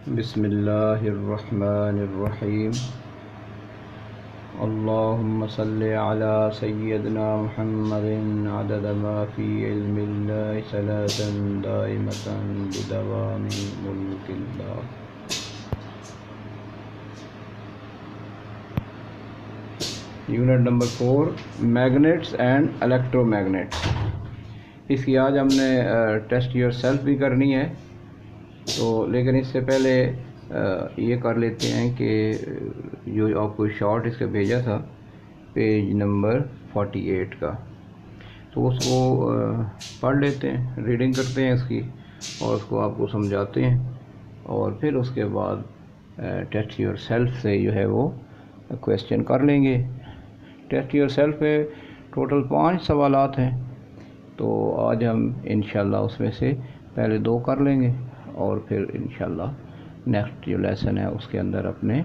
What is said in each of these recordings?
بسم اللہ الرحمن الرحیم اللہم صلی علی سیدنا محمد عدد ما فی علم اللہ صلاة دائمة بدوام ملک اللہ۔ Unit number 4 magnets and electromagnets. اس کی آج ہم نے ٹیسٹ یور سیلف بھی کرنی ہے، تو لیکن اس سے پہلے یہ کر لیتے ہیں کہ جو آپ کو شارٹ اس کا بھیجا تھا پیج نمبر 48 کا، تو اس کو پڑھ لیتے ہیں، ریڈنگ کرتے ہیں اس کی اور اس کو آپ کو سمجھاتے ہیں، اور پھر اس کے بعد ٹیسٹ یور سیلف سے جو ہے وہ کویسچن کر لیں گے۔ ٹیسٹ یور سیلف پہ ٹوٹل 5 سوالات ہیں، تو آج ہم انشاءاللہ اس میں سے پہلے 2 کر لیں گے اور پھر انشاءاللہ نیکسٹ جو لیسن ہے اس کے اندر اپنے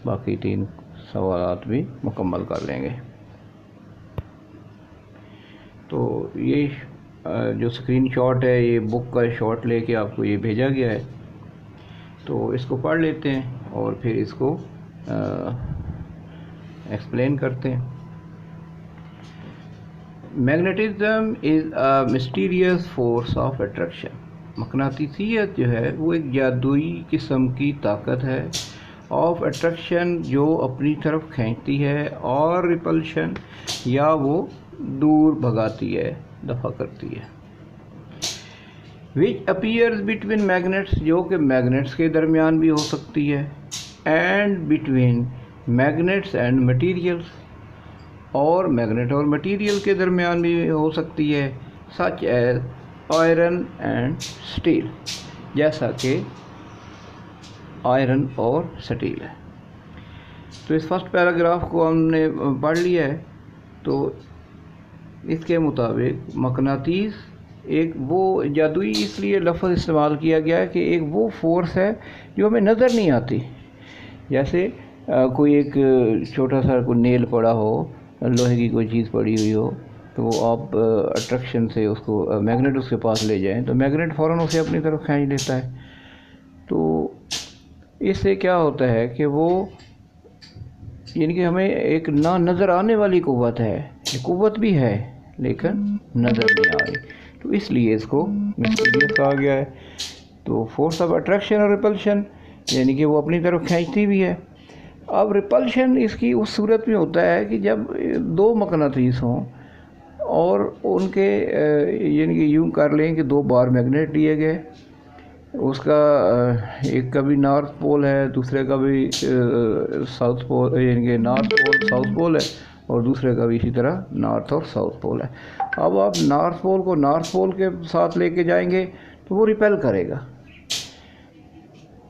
باقی 3 سوالات بھی مکمل کر لیں گے۔ تو یہ جو سکرین شاٹ ہے، یہ بک کا شاٹ لے کے آپ کو یہ بھیجا گیا ہے، تو اس کو پڑھ لیتے ہیں اور پھر اس کو ایکسپلین کرتے ہیں۔ Magnetism is a mysterious force of attraction. مقناطیسیت جو ہے وہ ایک جادوئی قسم کی طاقت ہے آف اٹریکشن، جو اپنی طرف کھینچتی ہے، اور ریپلشن یا وہ دور بھگاتی ہے، دفع کرتی ہے۔ which appears between magnets، جو کہ میگنیٹس کے درمیان بھی ہو سکتی ہے، and between magnets and materials، اور میگنیٹ اور مٹیریل کے درمیان بھی ہو سکتی ہے، such as iron and steel, جیسا کہ آئرن اور سٹیل ہے۔ تو اس فرسٹ پیراگراف کو ہم نے پڑھ لیا ہے۔ تو اس کے مطابق مقناطیس ایک وہ جادوئی اس لیے لفظ استعمال کیا گیا ہے کہ ایک وہ فورس ہے جو ہمیں نظر نہیں آتی۔ جیسے کوئی ایک چھوٹا سا کوئی نیل پڑا ہو، لوہے کی کوئی چیز پڑی ہوئی ہو، تو وہ آپ اٹریکشن سے اس کو میگنیٹ اس کے پاس لے جائیں تو میگنیٹ فوراً اسے اپنی طرف کھینچ لیتا ہے۔ تو اس سے کیا ہوتا ہے کہ وہ یعنی کہ ہمیں ایک نہ نظر آنے والی قوت ہے، یہ قوت بھی ہے لیکن نظر نہیں آ رہی، تو اس لیے اس کو مسٹیریس کہا گیا ہے۔ تو فورس آف اٹریکشن اور ریپلشن یعنی کہ وہ اپنی طرف کھینچتی بھی ہے۔ اب ریپلشن اس کی اس صورت میں ہوتا ہے کہ جب 2 مقناطیس ہوں اور ان کے یعنی کہ یوں کر لیں کہ 2 بار میگنیٹ لیے گئے، اس کا ایک کا بھی نارتھ پول ہے، دوسرے کا بھی ساؤتھ پول، یعنی کہ نارتھ پول ساؤتھ پول ہے، اور دوسرے کا بھی اسی طرح نارتھ اور ساؤتھ پول ہے۔ اب آپ نارتھ پول کو نارتھ پول کے ساتھ لے کے جائیں گے تو وہ ریپیل کرے گا،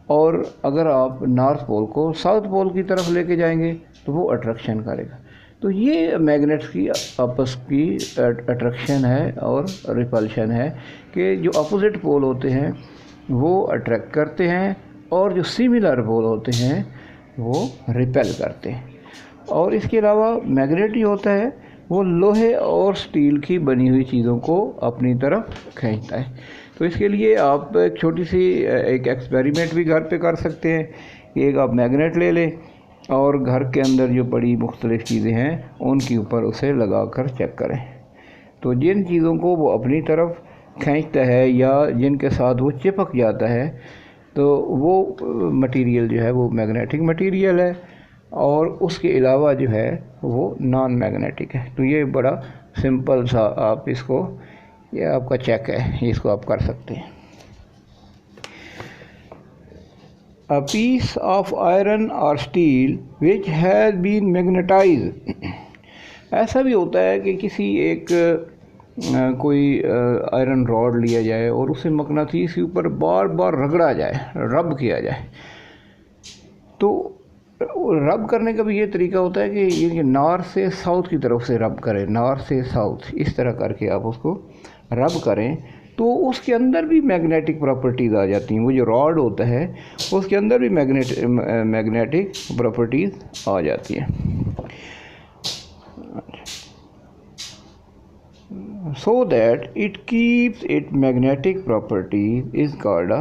اور اگر آپ نارتھ پول کو ساؤتھ پول کی طرف لے کے جائیں گے تو وہ اٹریکشن کرے گا۔ تو یہ میگنیٹس کی آپس کی اٹریکشن ہے اور ریپلشن ہے کہ جو اپوزٹ پول ہوتے ہیں وہ اٹریکٹ کرتے ہیں، اور جو سملر پول ہوتے ہیں وہ ریپیل کرتے ہیں۔ اور اس کے علاوہ میگنیٹ ہی ہوتا ہے وہ لوہے اور سٹیل کی بنی ہوئی چیزوں کو اپنی طرف کھینچتا ہے۔ تو اس کے لیے آپ ایک چھوٹی سی ایک ایکسپیریمنٹ بھی گھر پہ کر سکتے ہیں کہ ایک آپ میگنیٹ لے لیں اور گھر کے اندر جو بڑی مختلف چیزیں ہیں ان کے اوپر اسے لگا کر چیک کریں، تو جن چیزوں کو وہ اپنی طرف کھینچتا ہے یا جن کے ساتھ وہ چپک جاتا ہے تو وہ مٹیریل جو ہے وہ میگنیٹک مٹیریل ہے، اور اس کے علاوہ جو ہے وہ نان میگنیٹک ہے۔ تو یہ بڑا سمپل سا آپ اس کو، یہ آپ کا چیک ہے، اس کو آپ کر سکتے ہیں۔ A piece of iron or steel which has been magnetized۔ ایسا بھی ہوتا ہے کہ کسی ایک کوئی آئرن راڈ لیا جائے اور اسے مقناطیس کے اوپر بار بار رگڑا جائے، رب کیا جائے۔ تو رب کرنے کا بھی یہ طریقہ ہوتا ہے کہ یہ نارتھ سے ساؤتھ کی طرف سے رب کریں، نارتھ سے ساؤتھ اس طرح کر کے آپ اس کو رب کریں، تو اس کے اندر بھی میگنیٹک پراپرٹیز آ جاتی ہیں۔ وہ جو راڈ ہوتا ہے اس کے اندر بھی میگنیٹک پراپرٹیز آ جاتی ہیں۔ so that it keeps its magnetic properties is called a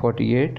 48,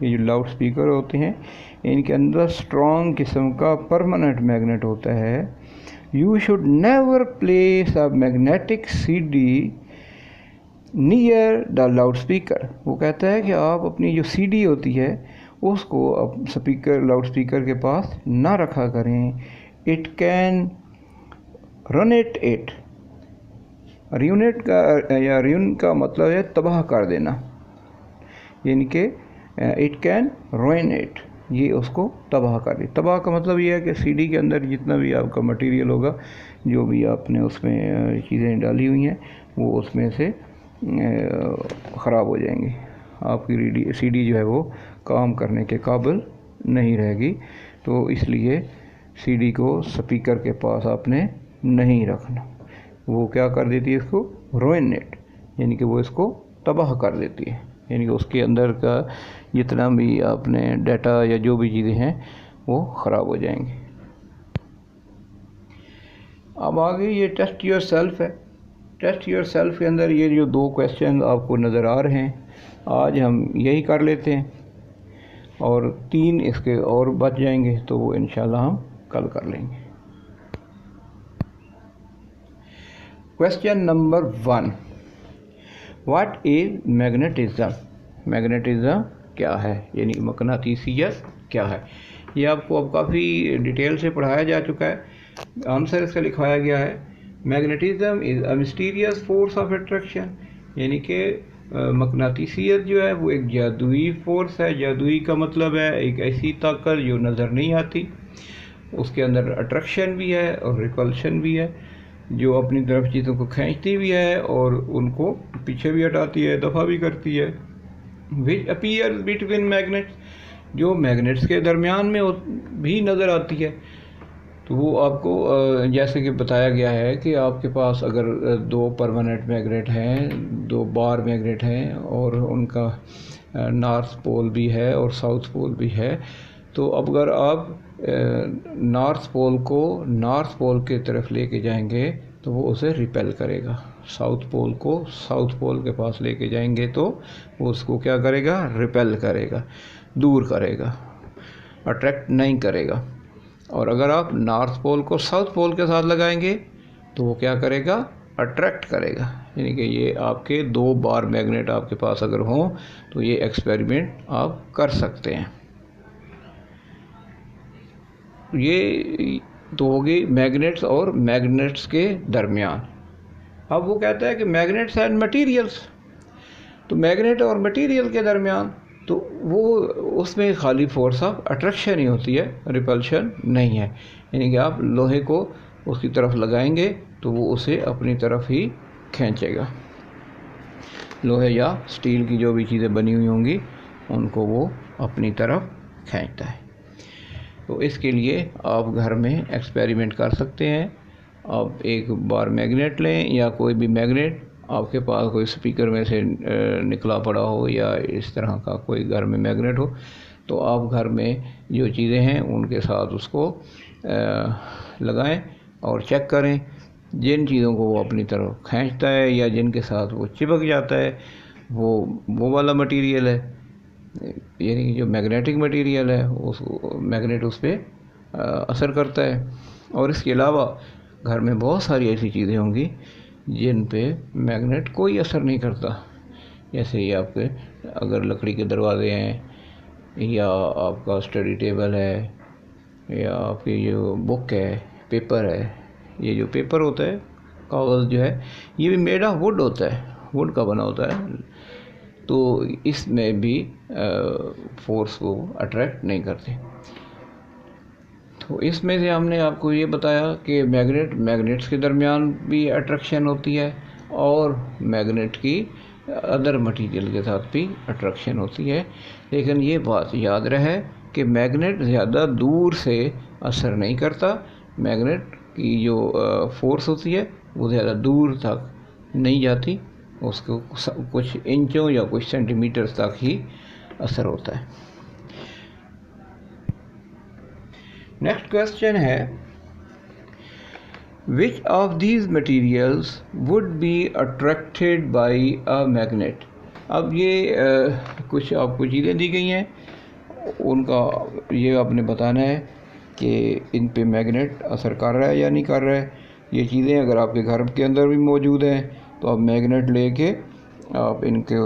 یہ جو لاؤڈ اسپیکر ہوتے ہیں ان کے اندر اسٹرانگ قسم کا پرماننٹ میگنیٹ ہوتا ہے. You should never place a magnetic C D near the loudspeaker. وہ کہتا ہے کہ آپ اپنی جو سی ڈی ہوتی ہے اس کو لاؤڈ اسپیکر کے پاس نہ رکھا کریں. It can ruinate it. ریونیٹ کا ریون کا مطلب ہے تباہ کر دینا، یعنی کہ اٹ کین روئن اٹ، یہ اس کو تباہ کر دے. تباہ کا مطلب یہ ہے کہ سی ڈی کے اندر جتنا بھی آپ کا مٹیریل ہوگا، جو بھی آپ نے اس میں چیزیں ڈالی ہوئی ہیں، وہ اس میں سے خراب ہو جائیں گی. آپ کی سی ڈی جو ہے وہ کام کرنے کے قابل نہیں رہے گی. تو اس لیے سی ڈی کو اسپیکر کے پاس آپ نے نہیں رکھنا. وہ کیا کر دیتی ہے اس کو؟ روئن اٹ، یعنی کہ وہ اس کو تباہ کر دیتی ہے، یعنی کہ اس کے اندر کا جتنا بھی آپ نے ڈیٹا یا جو بھی چیزیں ہیں وہ خراب ہو جائیں گی. اب آگے یہ ٹیسٹ یور سیلف ہے. ٹیسٹ یور سیلف کے اندر یہ جو 2 کویسچن آپ کو نظر آ رہے ہیں، آج ہم یہی کر لیتے ہیں اور 3 اس کے اور بچ جائیں گے تو وہ انشاءاللہ ہم کل کر لیں گے. Question number 1، what is magnetism? Magnetism کیا ہے، یعنی مقناطیسیت کیا ہے؟ یہ آپ کو اب کافی ڈیٹیل سے پڑھایا جا چکا ہے. آنسر اس کا لکھوایا گیا ہے، magnetism is a mysterious force of attraction. یعنی کہ مقناطیسیت جو ہے وہ ایک جادوئی فورس ہے. جادوئی کا مطلب ہے ایک ایسی طاقت جو نظر نہیں آتی، اس کے اندر اٹریکشن بھی ہے اور ریپلشن بھی ہے، جو اپنی طرف چیزوں کو کھینچتی بھی ہے اور ان کو پیچھے بھی ہٹاتی ہے، دفع بھی کرتی ہے. which appears between magnets، جو میگنیٹس کے درمیان میں بھی نظر آتی ہے. تو وہ آپ کو جیسے کہ بتایا گیا ہے کہ آپ کے پاس اگر 2 پرماننٹ میگنیٹ ہیں، 2 بار میگنیٹ ہیں اور ان کا نارتھ پول بھی ہے اور ساؤتھ پول بھی ہے، تو اب اگر آپ نارتھ پول کو نارتھ پول کی طرف لے کے جائیں گے تو وہ اسے ریپیل کرے گا. ساؤتھ پول کو ساؤتھ پول کے پاس لے کے جائیں گے تو وہ اس کو کیا کرے گا؟ ریپیل کرے گا، دور کرے گا، اٹریکٹ نہیں کرے گا. اور اگر آپ نارتھ پول کو ساؤتھ پول کے ساتھ لگائیں گے تو وہ کیا کرے گا؟ اٹریکٹ کرے گا. یعنی کہ یہ آپ کے 2 بار میگنیٹ آپ کے پاس اگر ہوں تو یہ ایکسپیریمنٹ آپ کر سکتے ہیں. یہ تو ہوگی میگنیٹس اور میگنیٹس کے درمیان. اب وہ کہتا ہے کہ میگنیٹس اینڈ مٹیریلس، تو میگنیٹ اور مٹیریل کے درمیان تو وہ اس میں خالی فورس آف اٹریکشن ہی ہوتی ہے، ریپلشن نہیں ہے. یعنی کہ آپ لوہے کو اس کی طرف لگائیں گے تو وہ اسے اپنی طرف ہی کھینچے گا. لوہے یا سٹیل کی جو بھی چیزیں بنی ہوئی ہوں گی ان کو وہ اپنی طرف کھینچتا ہے. تو اس کے لیے آپ گھر میں ایکسپیریمنٹ کر سکتے ہیں. آپ ایک بار میگنیٹ لیں یا کوئی بھی میگنیٹ آپ کے پاس کوئی اسپیکر میں سے نکلا پڑا ہو یا اس طرح کا کوئی گھر میں میگنیٹ ہو، تو آپ گھر میں جو چیزیں ہیں ان کے ساتھ اس کو لگائیں اور چیک کریں. جن چیزوں کو وہ اپنی طرف کھینچتا ہے یا جن کے ساتھ وہ چپک جاتا ہے وہ والا مٹیریل ہے، یعنی جو میگنیٹک مٹیریل ہے اس میگنیٹ اس پہ اثر کرتا ہے. اور اس کے علاوہ گھر میں بہت ساری ایسی چیزیں ہوں گی جن پہ میگنیٹ کوئی اثر نہیں کرتا. جیسے یہ آپ کے اگر لکڑی کے دروازے ہیں یا آپ کا اسٹڈی ٹیبل ہے یا آپ کی جو بک ہے، پیپر ہے. یہ جو پیپر ہوتا ہے، کاغذ جو ہے، یہ بھی میڈ آف ووڈ ہوتا ہے، ووڈ کا بنا ہوتا ہے. تو اس میں بھی فورس کو اٹریکٹ نہیں کرتے. تو اس میں سے ہم نے آپ کو یہ بتایا کہ میگنیٹس کے درمیان بھی اٹریکشن ہوتی ہے اور میگنیٹ کی ادر مٹیریل کے ساتھ بھی اٹریکشن ہوتی ہے. لیکن یہ بات یاد رہے کہ میگنیٹ زیادہ دور سے اثر نہیں کرتا. میگنیٹ کی جو فورس ہوتی ہے وہ زیادہ دور تک نہیں جاتی، اس کو کچھ انچوں یا کچھ سینٹی میٹر تک ہی اثر ہوتا ہے. نیکسٹ کویسچن ہے، which of these materials would be attracted by a magnet؟ اب یہ کچھ آپ کو چیزیں دی گئی ہیں، ان کا یہ آپ نے بتانا ہے کہ ان پہ میگنیٹ اثر کر رہا ہے یا نہیں کر رہا ہے۔ یہ چیزیں اگر آپ کے گھر کے اندر بھی موجود ہیں تو آپ میگنیٹ لے کے آپ ان کے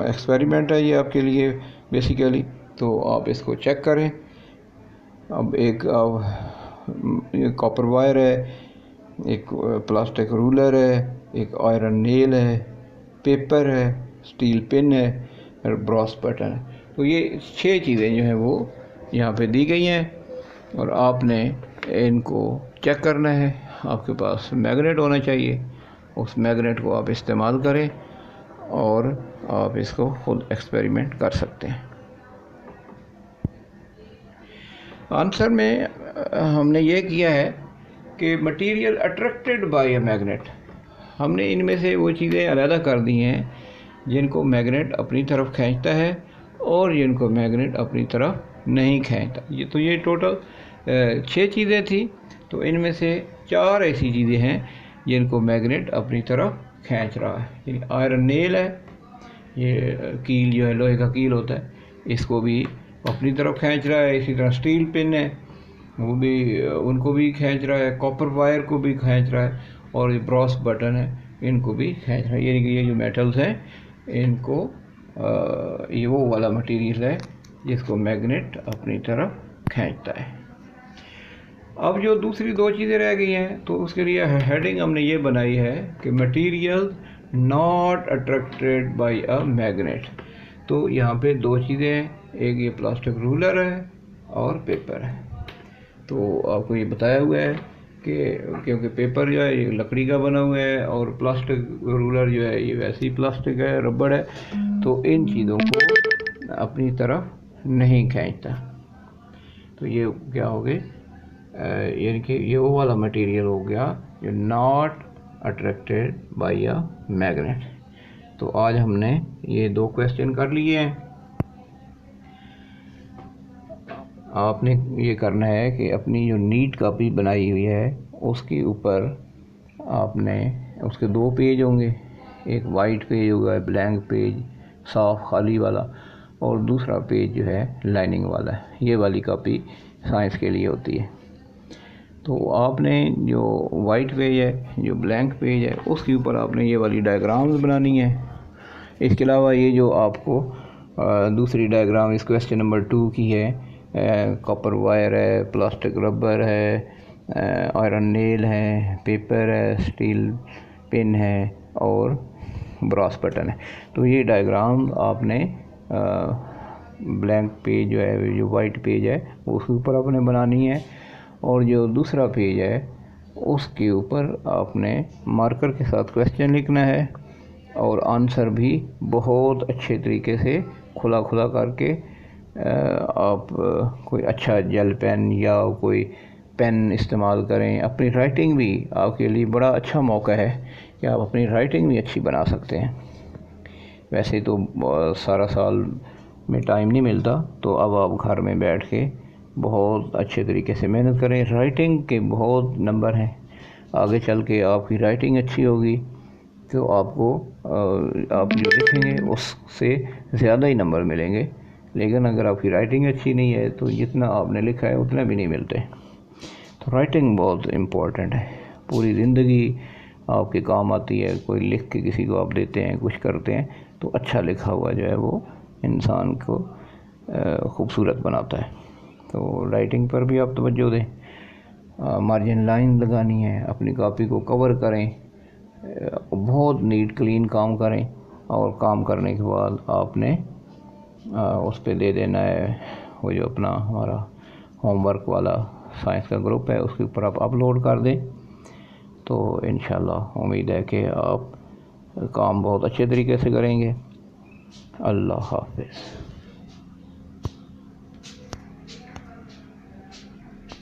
ایکسپیریمنٹ ہے یہ آپ کے لیے بیسیکلی، تو آپ اس کو چیک کریں۔ اب ایک کاپر وائر ہے، ایک پلاسٹک رولر ہے، ایک آئرن نیل ہے، پیپر ہے، سٹیل پن ہے اور براس بٹن ہے۔ تو یہ 6 چیزیں جو ہیں وہ یہاں پہ دی گئی ہیں، اور آپ نے ان کو چیک کرنا ہے۔ آپ کے پاس میگنیٹ ہونا چاہیے، اس میگنیٹ کو آپ استعمال کریں اور آپ اس کو خود ایکسپیریمنٹ کر سکتے ہیں۔ آنسر میں ہم نے یہ کیا ہے کہ material attracted by a magnet, ہم نے ان میں سے وہ چیزیں علیحدہ کر دی ہیں جن کو میگنیٹ اپنی طرف کھینچتا ہے اور جن کو میگنیٹ اپنی طرف نہیں کھینچتا۔ یہ ٹوٹل 6 چیزیں تھیں، تو ان میں سے 4 ایسی چیزیں ہیں جن کو میگنیٹ اپنی طرف کھینچ رہا ہے۔ یعنی آئرن نیل ہے، یہ کیل جو ہے لوہے کا کیل ہوتا ہے، اس کو بھی اپنی طرف کھینچ رہا ہے۔ اسی طرح سٹیل پن ہے، وہ بھی ان کو بھی کھینچ رہا ہے، کاپر وائر کو بھی کھینچ رہا ہے، اور یہ براس بٹن ہے ان کو بھی کھینچ رہا ہے۔ یعنی کہ یہ جو میٹلز ہیں ان کو یہ وہ والا مٹیریل ہے جس کو میگنیٹ اپنی طرف کھینچتا ہے۔ اب جو دوسری 2 چیزیں رہ گئی ہیں تو اس کے لیے ہیڈنگ ہم نے یہ بنائی ہے کہ material not attracted by a magnet. تو یہاں پہ 2 چیزیں ہیں، ایک یہ پلاسٹک رولر ہے اور پیپر ہے۔ تو آپ کو یہ بتایا ہوا ہے کہ کیونکہ پیپر جو ہے یہ لکڑی کا بنا ہوا ہے اور پلاسٹک رولر جو ہے یہ ویسی پلاسٹک ہے، ربڑ ہے، تو ان چیزوں کو اپنی طرف نہیں کھینچتا۔ تو یہ کیا ہو گئے، یعنی کہ یہ وہ والا مٹیریل ہو گیا جو not attracted by a magnet. تو آج ہم نے یہ 2 کویسچن کر لیے ہیں۔ آپ نے یہ کرنا ہے کہ اپنی جو نیٹ کاپی بنائی ہوئی ہے اس کے اوپر آپ نے اس کے 2 پیج ہوں گے، ایک وائٹ پیج ہوگا، بلینک پیج صاف خالی والا، اور دوسرا پیج جو ہے لائننگ والا ہے۔ یہ والی کاپی سائنس کے لیے ہوتی ہے۔ تو آپ نے جو وائٹ پیج ہے، جو بلینک پیج ہے، اس کے اوپر آپ نے یہ والی ڈائیگرامز بنانی ہے۔ اس کے علاوہ یہ جو آپ کو دوسری ڈائیگرام اس کویسچن نمبر 2 کی ہے، کاپر وائر ہے، پلاسٹک ربر ہے، آئرن نیل ہے، پیپر ہے، سٹیل پن ہے اور براس بٹن ہے۔ تو یہ ڈائیگرام آپ نے بلینک پیج جو ہے، جو وائٹ پیج ہے، اس کے اوپر آپ نے بنانی ہے، اور جو دوسرا پیج ہے اس کے اوپر آپ نے مارکر کے ساتھ کویسچن لکھنا ہے، اور آنسر بھی بہت اچھے طریقے سے کھلا کر کے آپ کوئی اچھا جیل پین یا کوئی پین استعمال کریں۔ اپنی رائٹنگ بھی آپ کے لیے بڑا اچھا موقع ہے کہ آپ اپنی رائٹنگ بھی اچھی بنا سکتے ہیں۔ ویسے تو سارا سال میں ٹائم نہیں ملتا، تو اب آپ گھر میں بیٹھ کے بہت اچھے طریقے سے محنت کریں۔ رائٹنگ کے بہت نمبر ہیں، آگے چل کے آپ کی رائٹنگ اچھی ہوگی تو آپ کو آپ جو لکھیں گے اس سے زیادہ ہی نمبر ملیں گے، لیکن اگر آپ کی رائٹنگ اچھی نہیں ہے تو جتنا آپ نے لکھا ہے اتنا بھی نہیں ملتے۔ تو رائٹنگ بہت امپورٹنٹ ہے، پوری زندگی آپ کے کام آتی ہے۔ کوئی لکھ کے کسی کو آپ دیتے ہیں، کچھ کرتے ہیں، تو اچھا لکھا ہوا جو ہے وہ انسان کو خوبصورت بناتا ہے۔ تو رائٹنگ پر بھی آپ توجہ دیں، مارجن لائن لگانی ہے، اپنی کاپی کو کور کریں، بہت نیٹ کلین کام کریں، اور کام کرنے کے بعد آپ نے اس پہ دے دینا ہے وہ جو اپنا ہمارا ہوم ورک والا سائنس کا گروپ ہے، اس کے اوپر آپ اپلوڈ کر دیں۔ تو انشاءاللہ امید ہے کہ آپ کام بہت اچھے طریقے سے کریں گے۔ اللہ حافظ۔